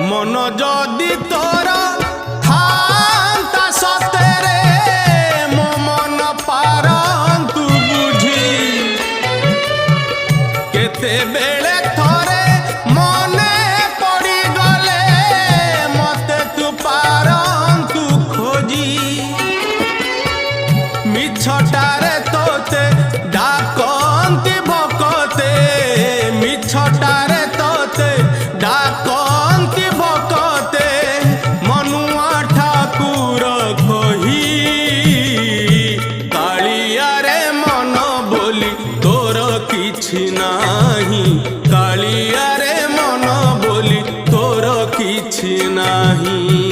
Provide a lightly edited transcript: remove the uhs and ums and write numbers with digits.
मन जदि तोर थांता सतेरे मो मन पारंतु बुझी केते बेले थोरे मने पड़ी गले मते तू पारंतु खोजी मिछटारे तोते डाकंती भकते मिछटारे तोते डाकंती भकते मनुआ ठाकुर कही कालिया रे मन बोली तोर किछि नाही कालिया रे मन बोली तोर किछि नाही।